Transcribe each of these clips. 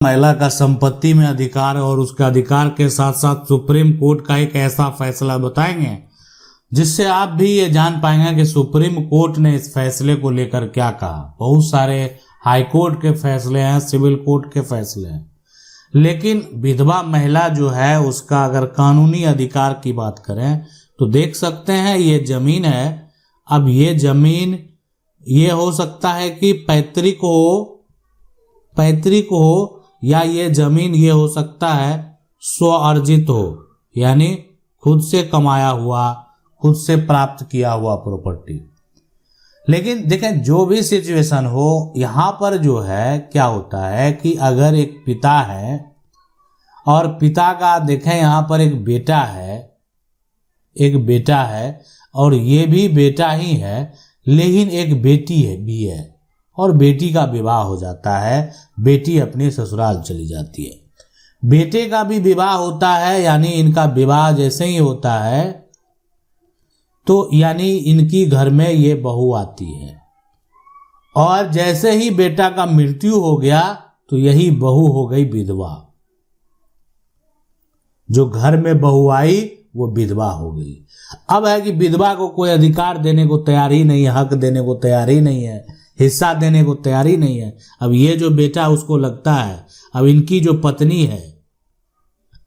महिला का संपत्ति में अधिकार और उसके अधिकार के साथ साथ सुप्रीम कोर्ट का एक ऐसा फैसला बताएंगे जिससे आप भी ये जान पाएंगे कि सुप्रीम कोर्ट ने इस फैसले को लेकर क्या कहा। बहुत सारे हाई कोर्ट के फैसले हैं, सिविल कोर्ट के फैसले हैं, लेकिन विधवा महिला जो है उसका अगर कानूनी अधिकार की बात करें तो देख सकते हैं ये जमीन है। अब ये जमीन ये हो सकता है कि पैतृक हो या ये जमीन ये हो सकता है स्व अर्जित हो, यानी खुद से कमाया हुआ, खुद से प्राप्त किया हुआ प्रॉपर्टी। लेकिन देखें जो भी सिचुएशन हो, यहाँ पर जो है क्या होता है कि अगर एक पिता है और पिता का देखें यहाँ पर एक बेटा है और ये भी बेटा ही है, लेकिन एक बेटी है भी है और बेटी का विवाह हो जाता है, बेटी अपने ससुराल चली जाती है। बेटे का भी विवाह होता है, यानी इनका विवाह जैसे ही होता है तो यानी इनकी घर में ये बहू आती है और जैसे ही बेटा का मृत्यु हो गया तो यही बहू हो गई विधवा। जो घर में बहू आई वो विधवा हो गई। अब है कि विधवा को कोई अधिकार देने को तैयार ही नहीं है, हक देने को तैयार ही नहीं है, हिस्सा देने को तैयार ही नहीं है। अब ये जो बेटा उसको लगता है, अब इनकी जो पत्नी है,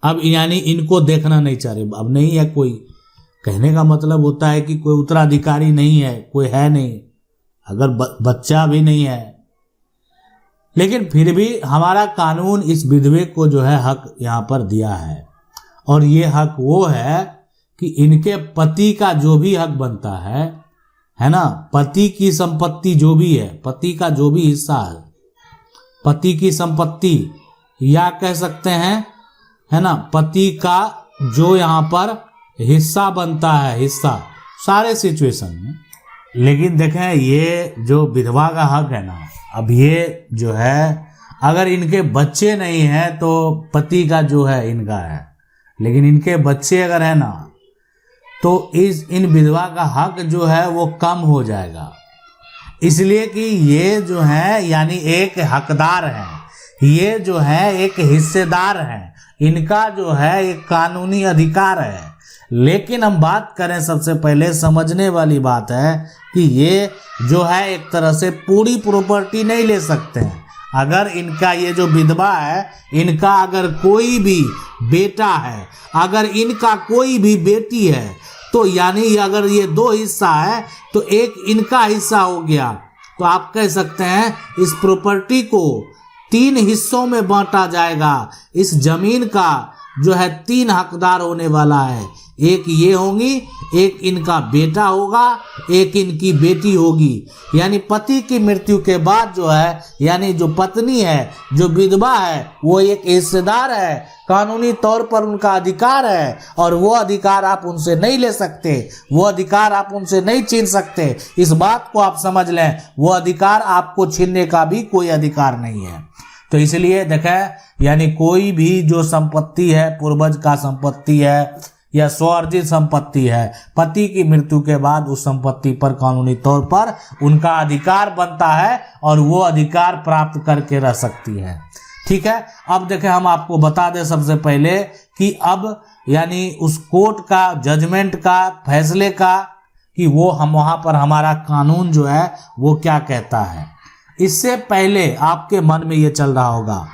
अब यानी इनको देखना नहीं चाह रही, अब नहीं है कोई। कहने का मतलब होता है कि कोई उत्तराधिकारी नहीं है, कोई है नहीं, अगर बच्चा भी नहीं है, लेकिन फिर भी हमारा कानून इस विधवे को जो है हक यहाँ पर दिया है। और ये हक वो है कि इनके पति का जो भी हक बनता है ना, पति की संपत्ति जो भी है, पति का जो भी हिस्सा है, पति की संपत्ति या कह सकते हैं है ना, पति का जो यहाँ पर हिस्सा बनता है, हिस्सा सारे सिचुएशन में। लेकिन देखें ये जो विधवा का हक है ना, अब ये जो है अगर इनके बच्चे नहीं हैं तो पति का जो है इनका है, लेकिन इनके बच्चे अगर है ना तो इन विधवा का हक जो है वो कम हो जाएगा, इसलिए कि ये जो है यानी एक हकदार है, ये जो है एक हिस्सेदार है, इनका जो है एक कानूनी अधिकार है। लेकिन हम बात करें सबसे पहले समझने वाली बात है कि ये जो है एक तरह से पूरी प्रॉपर्टी नहीं ले सकते हैं। अगर इनका ये जो विधवा है, इनका अगर कोई भी बेटा है, अगर इनका कोई भी बेटी है, तो यानी अगर ये दो हिस्सा है तो एक इनका हिस्सा हो गया, तो आप कह सकते हैं इस प्रॉपर्टी को 3 हिस्सों में बांटा जाएगा। इस जमीन का जो है 3 हकदार होने वाला है, एक ये होंगी, एक इनका बेटा होगा, एक इनकी बेटी होगी। यानी पति की मृत्यु के बाद जो है यानी जो पत्नी है, जो विधवा है, वो एक हिस्सेदार है, कानूनी तौर पर उनका अधिकार है और वो अधिकार आप उनसे नहीं ले सकते, वो अधिकार आप उनसे नहीं छीन सकते। इस बात को आप समझ लें, वो अधिकार आपको छीनने का भी कोई अधिकार नहीं है। तो इसलिए देखें यानी कोई भी जो संपत्ति है, पूर्वज का संपत्ति है या स्वार्जित संपत्ति है, पति की मृत्यु के बाद उस संपत्ति पर कानूनी तौर पर उनका अधिकार बनता है और वो अधिकार प्राप्त करके रह सकती है। ठीक है, अब देखें हम आपको बता दें सबसे पहले कि अब यानी उस कोर्ट का जजमेंट का फैसले का कि वो हम वहाँ पर हमारा कानून जो है वो क्या कहता है। इससे पहले आपके मन में ये चल रहा होगा,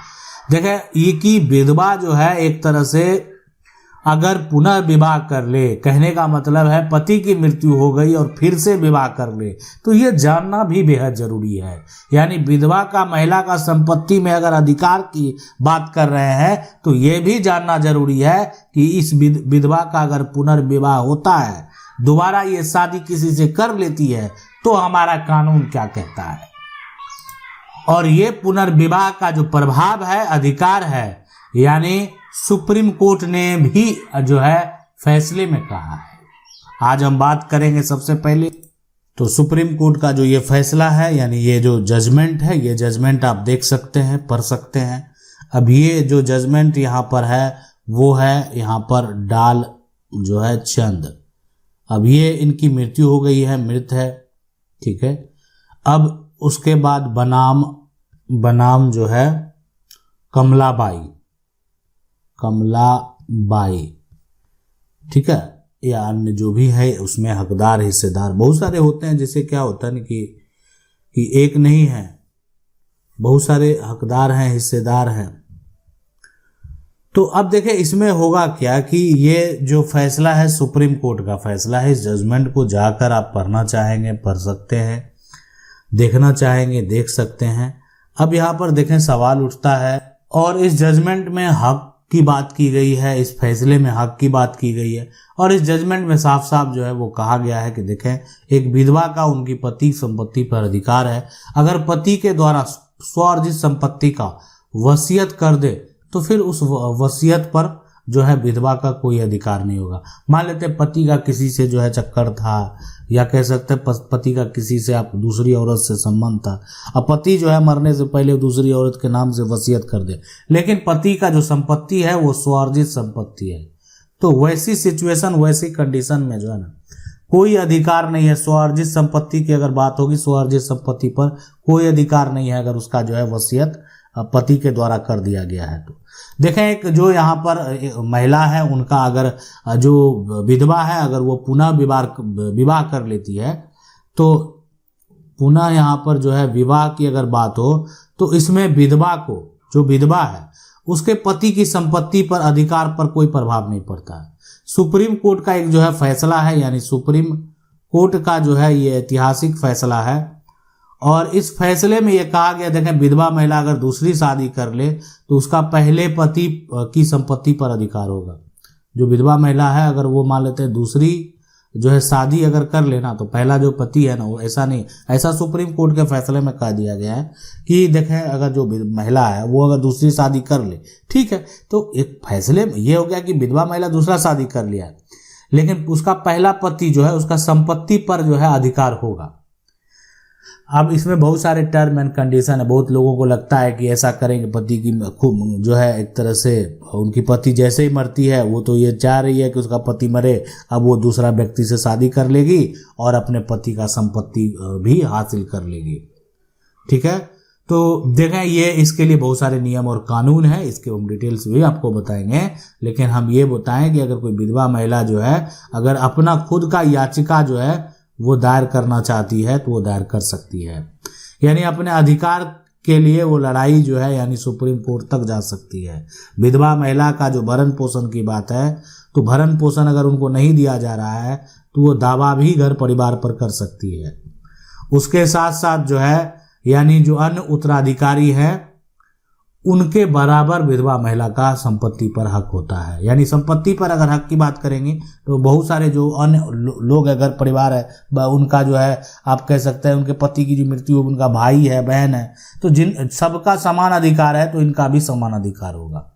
देखें ये कि विधवा जो है एक तरह से अगर पुनर्विवाह कर ले, कहने का मतलब है पति की मृत्यु हो गई और फिर से विवाह कर ले, तो ये जानना भी बेहद जरूरी है। यानी विधवा का महिला का संपत्ति में अगर अधिकार की बात कर रहे हैं तो ये भी जानना जरूरी है कि इस विधवा का अगर पुनर्विवाह होता है, दोबारा ये शादी किसी से कर लेती है, तो हमारा कानून क्या कहता है। और ये पुनर्विवाह का जो प्रभाव है, अधिकार है, यानी सुप्रीम कोर्ट ने भी जो है फैसले में कहा है। आज हम बात करेंगे सबसे पहले तो सुप्रीम कोर्ट का जो ये फैसला है, यानी ये जो जजमेंट है, ये जजमेंट आप देख सकते हैं, पढ़ सकते हैं। अब ये जो जजमेंट यहाँ पर है वो है यहाँ पर डाल जो है चंद। अब ये इनकी मृत्यु हो गई है, मृत है, ठीक है। अब उसके बाद बनाम जो है कमलाबाई, कमलाबाई, ठीक है, या अन्य जो भी है उसमें हकदार हिस्सेदार बहुत सारे होते हैं, जैसे क्या होता है ना कि एक नहीं है, बहुत सारे हकदार हैं, हिस्सेदार हैं। तो अब देखें इसमें होगा क्या कि ये जो फैसला है सुप्रीम कोर्ट का फैसला है, इस जजमेंट को जाकर आप पढ़ना चाहेंगे पढ़ सकते हैं, देखना चाहेंगे देख सकते हैं। अब यहाँ पर देखें सवाल उठता है, और इस जजमेंट में हक की बात की गई है, इस फैसले में हक की बात की गई है, और इस जजमेंट में साफ साफ जो है वो कहा गया है कि देखें एक विधवा का उनकी पति संपत्ति पर अधिकार है। अगर पति के द्वारा स्वअर्जित संपत्ति का वसीयत कर दे तो फिर उस वसीयत पर जो है विधवा का कोई अधिकार नहीं होगा। मान लेते पति का किसी से जो है चक्कर था, या कह सकते हैं पति का किसी से आप दूसरी औरत से संबंध था, अब पति जो है मरने से पहले दूसरी औरत के नाम से वसीयत कर दे, लेकिन पति का जो संपत्ति है वो स्वअर्जित संपत्ति है, तो वैसी सिचुएशन वैसी कंडीशन में जो है ना कोई अधिकार नहीं है। स्वअर्जित संपत्ति की अगर बात होगी, स्वअर्जित संपत्ति पर कोई अधिकार नहीं है अगर उसका जो है वसीयत पति के द्वारा कर दिया गया है। तो देखें एक जो यहाँ पर महिला है उनका अगर जो विधवा है अगर वो पुनः विवाह कर लेती है, तो पुनः यहाँ पर जो है विवाह की अगर बात हो तो इसमें विधवा को, जो विधवा है उसके पति की संपत्ति पर अधिकार पर कोई प्रभाव नहीं पड़ता है। सुप्रीम कोर्ट का एक जो है फैसला है, यानी सुप्रीम कोर्ट का जो है ये ऐतिहासिक फैसला है, और इस फैसले में ये कहा गया देखें विधवा महिला अगर दूसरी शादी कर ले तो उसका पहले पति की संपत्ति पर अधिकार होगा। जो विधवा महिला है अगर वो मान लेते हैं दूसरी जो है शादी अगर कर लेना तो पहला जो पति है ना वो, ऐसा नहीं, ऐसा सुप्रीम कोर्ट के फैसले में कह दिया गया है कि देखें अगर जो महिला है वो अगर दूसरी शादी कर ले, ठीक है, तो एक फैसले में ये हो गया कि विधवा महिला दूसरा शादी कर लिया है, लेकिन उसका पहला पति जो है उसका संपत्ति पर जो है अधिकार होगा। अब इसमें बहुत सारे टर्म एंड कंडीशन है। बहुत लोगों को लगता है कि ऐसा करेंगे पति की खूब जो है एक तरह से उनकी पति जैसे ही मरती है वो तो ये चाह रही है कि उसका पति मरे, अब वो दूसरा व्यक्ति से शादी कर लेगी और अपने पति का संपत्ति भी हासिल कर लेगी, ठीक है। तो देखें ये इसके लिए बहुत सारे नियम और कानून है, इसके हम डिटेल्स भी आपको बताएंगे, लेकिन हम ये बताएं कि अगर कोई विधवा महिला जो है अगर अपना खुद का याचिका जो है वो दायर करना चाहती है तो वो दायर कर सकती है, यानी अपने अधिकार के लिए वो लड़ाई जो है यानी सुप्रीम कोर्ट तक जा सकती है। विधवा महिला का जो भरण पोषण की बात है, तो भरण पोषण अगर उनको नहीं दिया जा रहा है तो वो दावा भी घर परिवार पर कर सकती है। उसके साथ साथ जो है यानी जो अन्य उत्तराधिकारी है उनके बराबर विधवा महिला का संपत्ति पर हक होता है। यानी संपत्ति पर अगर हक की बात करेंगे तो बहुत सारे जो अन्य लोग अगर परिवार है उनका जो है आप कह सकते हैं उनके पति की जो मृत्यु हो, उनका भाई है बहन है, तो जिन सबका समान अधिकार है तो इनका भी समान अधिकार होगा।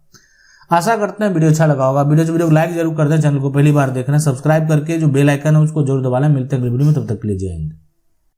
आशा करते हैं वीडियो अच्छा लगा होगा। वीडियो को लाइक जरूर कर दें, चैनल को पहली बार देख रहे हैं सब्सक्राइब करके जो बेल आइकन है उसको जरूर दबा लें। मिलते हैं अगली वीडियो में, तब तक के लिए जय हिंद।